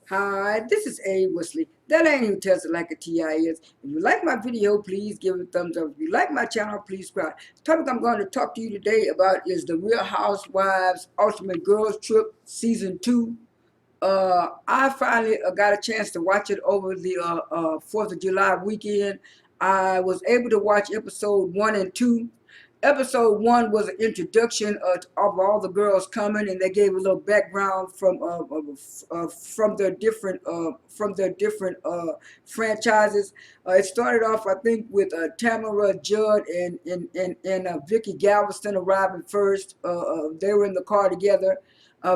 Hi, this is A. Wesley. That ain't who tells it like a TI is. If you like my video, please give it a thumbs up. If you like my channel, please subscribe. The topic I'm going to talk to you today about is the Real Housewives Ultimate Girls Trip Season 2. I finally got a chance to watch it over the 4th of July weekend. I was able to watch episode 1 and 2. Episode 1 was an introduction of all the girls coming, and they gave a little background from their different franchises. It started off, I think, with Tamara Judd and Vicky Galveston arriving first. They were in the car together.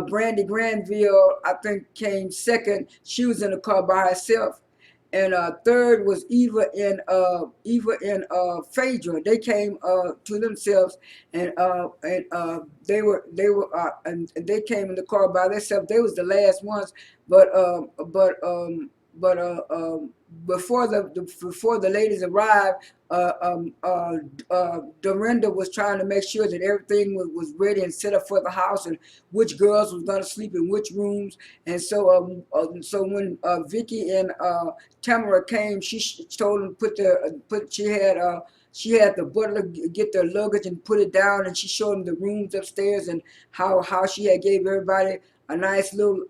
Brandy Granville, I think, came second. She was in the car by herself. And third was Eva and Phaedra. They came to themselves, and and they came in the car by themselves. They was the last ones, but but before the ladies arrived, Dorinda was trying to make sure that everything was ready and set up for the house, and which girls was going to sleep in which rooms. And so when Vicky and Tamara came, she told them she had the butler get their luggage and put it down, and she showed them the rooms upstairs and how she had gave everybody a nice little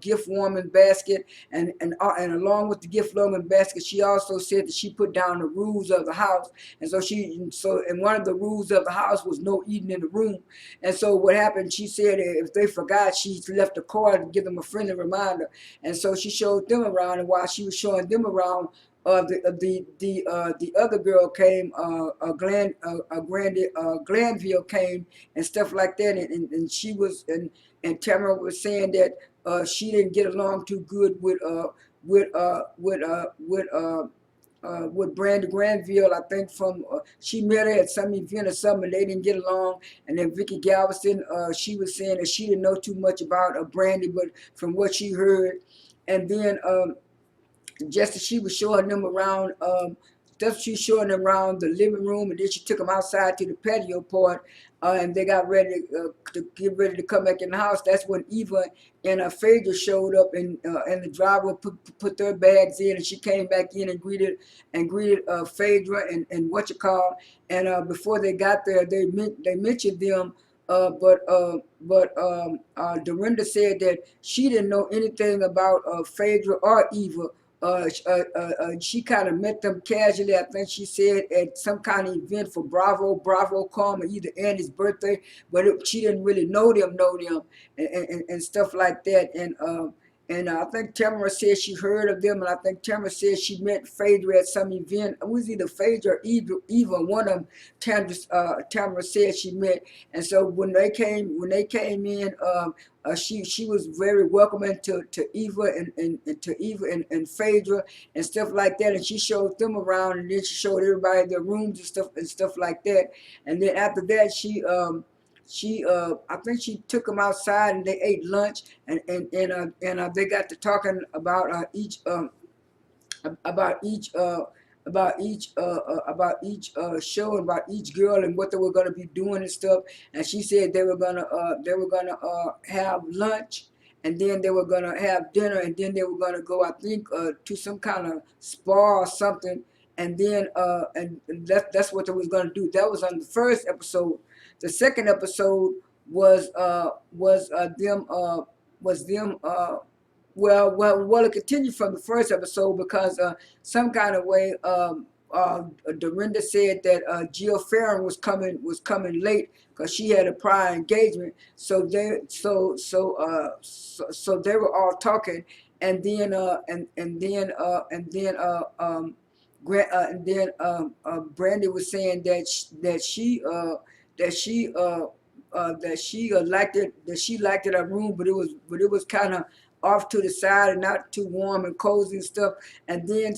gift warming basket, and along with the gift warming basket, she also said that she put down the rules of the house. And and one of the rules of the house was no eating in the room. And so what happened, she said if they forgot, she left a card to give them a friendly reminder. And so she showed them around, and while she was showing them around, the other girl came, Glanville came and stuff like that, and she was and Tamara was saying that she didn't get along too good with uh, with uh, with uh, with Brandy Granville. I think she met her at some event or something, and they didn't get along. And then Vicky Galveston, she was saying that she didn't know too much about Brandy, but from what she heard. And then just as she was showing them around, just she showing them around the living room, and then she took them outside to the patio part, and they got ready to get ready to come back in the house. That's when Eva and Phaedra showed up, and the driver put their bags in, and she came back in and greeted Phaedra and what you call. And before they got there, they mentioned them. Dorinda said that she didn't know anything about Phaedra or Eva. She kind of met them casually. I think she said at some kind of event for Bravo Karma, either Annie's birthday, but she didn't really know them, and stuff like that. And I think Tamara said she heard of them, and I think Tamara said she met Phaedra at some event. It was either Phaedra or Eva, one of them. Tamara said she met, and so when they came in, she was very welcoming to Eva and to Eva and Phaedra and stuff like that, and she showed them around, and then she showed everybody their rooms and stuff like that. And then after that, I think she took them outside and they ate lunch, and they got to talking about each show, and about each girl and what they were gonna be doing and stuff. And she said they were gonna have lunch, and then they were gonna have dinner, and then they were gonna go, I think, to some kind of spa or something. And then that's what they was gonna do. That was on the first episode. The second episode was them it continued from the first episode, because some kind of way Dorinda said that Jill Farron was coming late because she had a prior engagement. So they were all talking, and then Brandy was saying that she liked it her room, but it was kind of off to the side and not too warm and cozy and stuff. And then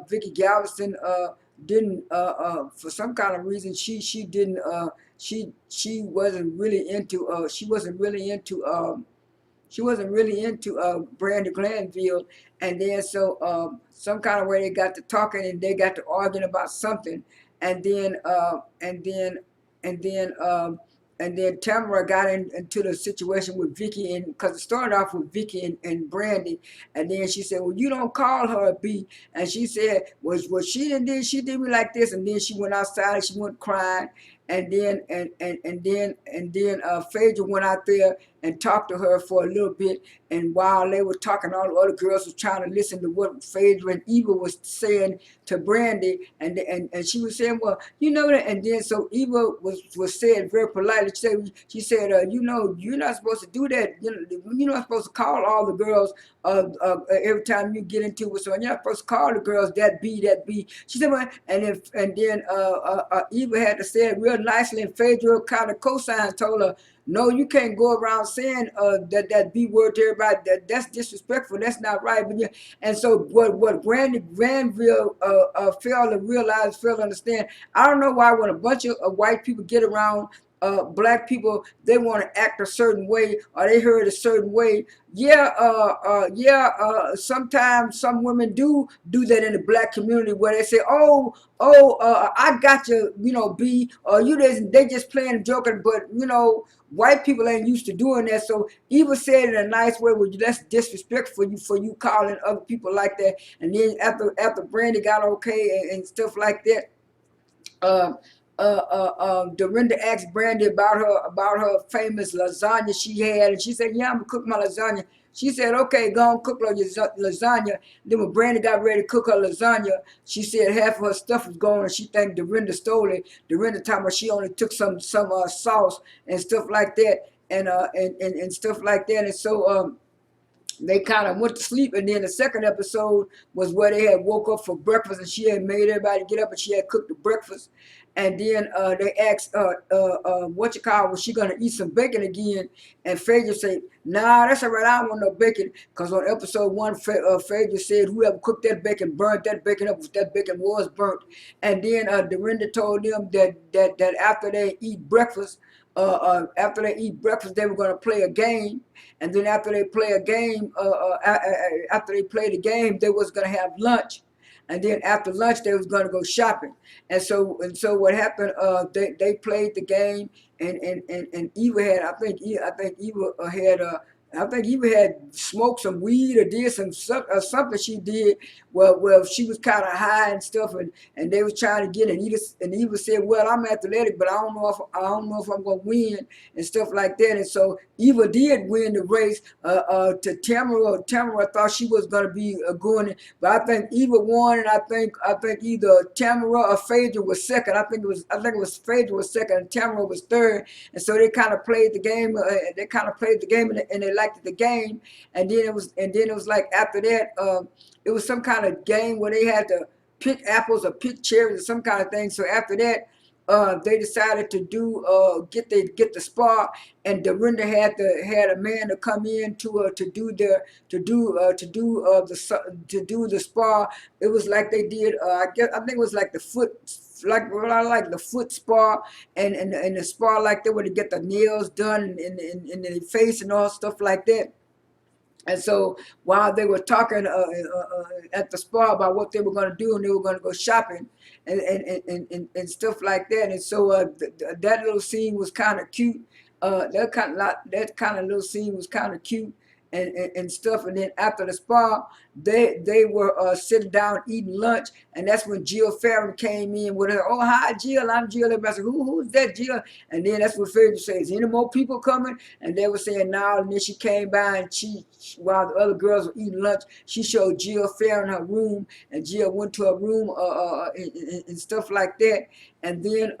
Vicky Galveston didn't for some kind of reason she didn't she wasn't really into Brandy Glanville. And then so some kind of way they got to talking, and they got to arguing about something. And then and then Tamara got into the situation with Vicky, and because it started off with Vicky and Brandy, and then she said, "Well, you don't call her a B," and she said, "Was she she did me like this," and then she went outside and she went crying, and then Phaedra went out there and talked to her for a little bit, and while they were talking, all the other girls were trying to listen to what Phaedra and Eva was saying to Brandy, and she was saying, "Well, you know that," and then so Eva was said very politely. She said, "You know, you're not supposed to do that. You're not supposed to call all the girls every time you get into it. So you're not supposed to call the girls that B, that B." She said, "Well," and then Eva had to say it real nicely, and Phaedra kind of co-signed, told her, "No, you can't go around saying that B word to everybody. That's disrespectful. That's not right." But yeah, and so what Granville failed to realize, failed to understand. I don't know why when a bunch of white people get around black people, they want to act a certain way or they heard a certain way. Sometimes some women do that in the black community where they say, I got you, B, or they just playing and joking, but white people ain't used to doing that. So Eva said in a nice way, well, that's disrespectful for you calling other people like that. And then after Brandy got okay and stuff like that, uh, Dorinda asked Brandy about her famous lasagna she had, and she said, "Yeah, I'm gonna cook my lasagna." She said, "Okay, go and cook your lasagna." Then when Brandy got ready to cook her lasagna, she said half of her stuff was gone, and she think Dorinda stole it. Dorinda told her she only took some sauce and stuff like that, and stuff like that, and so they kind of went to sleep, and then the second episode was where they had woke up for breakfast, and she had made everybody get up, and she had cooked the breakfast, and then they asked what you call, was she gonna eat some bacon again, and Phaedra said, "Nah, that's all right, I don't want no bacon," because on episode one, Phaedra said whoever cooked that bacon burnt that bacon up if that bacon was burnt, and then Dorinda told them that after they eat breakfast, they were going to play a game, and then after they play a game, after they play the game, they was going to have lunch, and then after lunch they was going to go shopping, and so what happened? They played the game, and Eva had, I think Eva had smoked some weed or did something she did. Well, she was kind of high and stuff, and they was trying to get it. And Eva said, "Well, I'm athletic, but I don't know if I'm gonna win and stuff like that." And so Eva did win the race. To Tamara. Tamara thought she was gonna be going, but I think Eva won, and I think either Tamara or Phaedra was second. I think it was Phaedra was second, and Tamara was third. And so they kind of played the game. And they liked the game. And then it was like after that, it was some kind of game where they had to pick apples or pick cherries or some kind of thing. So after that, they decided to get the spa, and Dorinda had a man to come in to do the spa. It was like they did. I think it was like the foot. Like the foot spa, and the spa like they were to get the nails done in the face and all stuff like that. And so while they were talking at the spa about what they were going to do, and they were going to go shopping and stuff like that. And so that little scene was kind of cute. That kind of little scene was kind of cute and stuff. And then after the spa, they were sitting down eating lunch, and that's when Jill Farron came in with her. "Oh, hi, Jill. I'm Jill." Everybody said, "Who's that, Jill?" And then that's what Phaedra says, "Any more people coming?" And they were saying no. And then she came by, and while the other girls were eating lunch, she showed Jill Farron her room, and Jill went to her room and stuff like that. And then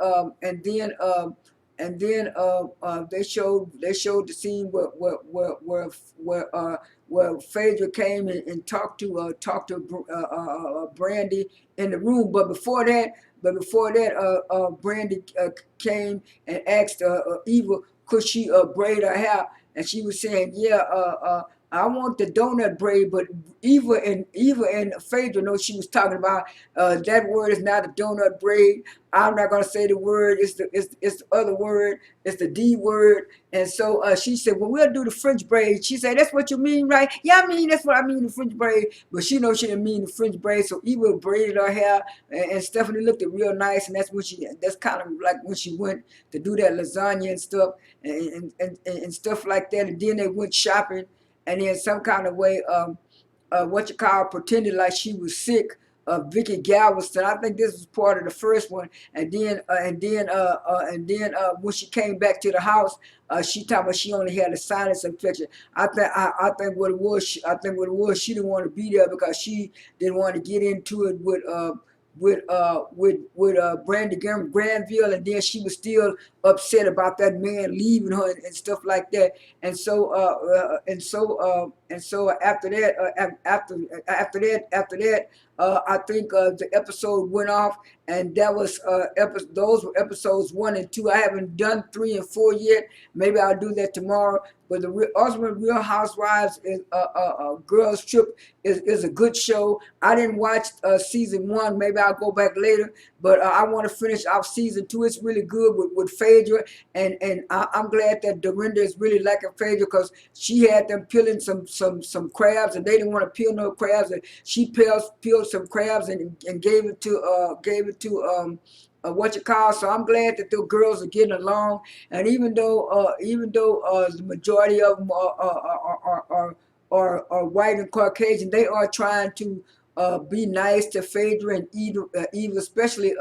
they showed the scene where Phaedra came and talked to Brandy in the room. But before that, Brandy came and asked Eva, could she braid her hair, and she was saying, "Yeah, I want the donut braid, but Eva and Phaedra know she was talking about that word is not a donut braid. I'm not gonna say the word. It's the other word. It's the D word. And so she said, "Well, we'll do the French braid." She said, "That's what you mean, right?" "Yeah, I mean that's what I mean, the French braid." But she knows she didn't mean the French braid. So Eva braided her hair, and Stephanie looked it real nice. And that's when she. That's kind of like when she went to do that lasagna and stuff, and stuff like that. And then they went shopping, and in some kind of way, what you call pretended like she was sick. Vicky Galveston. I think this was part of the first one, and then when she came back to the house, she talked about she only had a sinus infection. I think what it was. She didn't want to be there because she didn't want to get into it with Brandy Granville, and then she was still upset about that man leaving her and stuff like that. And so after that, I think the episode went off, and that was those were episodes 1 and 2. I haven't done 3 and 4 yet. Maybe I'll do that tomorrow. But the ultimate Real Housewives is Girls Trip is a good show. I didn't watch season 1. Maybe I'll go back later. But I want to finish off season 2. It's really good with Phaedra, and I'm glad that Dorinda is really liking Phaedra because she had them peeling some crabs, and they didn't want to peel no crabs, and she peeled some crabs and gave it to what you call. So I'm glad that the girls are getting along, and even though the majority of them are white and Caucasian, they are trying to be nice to Phaedra and Eva, especially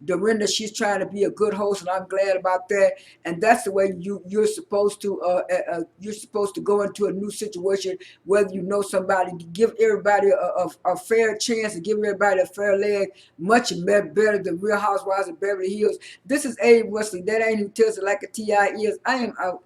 Dorinda. She's trying to be a good host, and I'm glad about that. And that's the way you're supposed to go into a new situation, whether you know somebody, to give everybody a fair chance and give everybody a fair leg. Much better than Real Housewives of Beverly Hills. This is Abe Wesley. That ain't who tells it like a Ti is. I am out.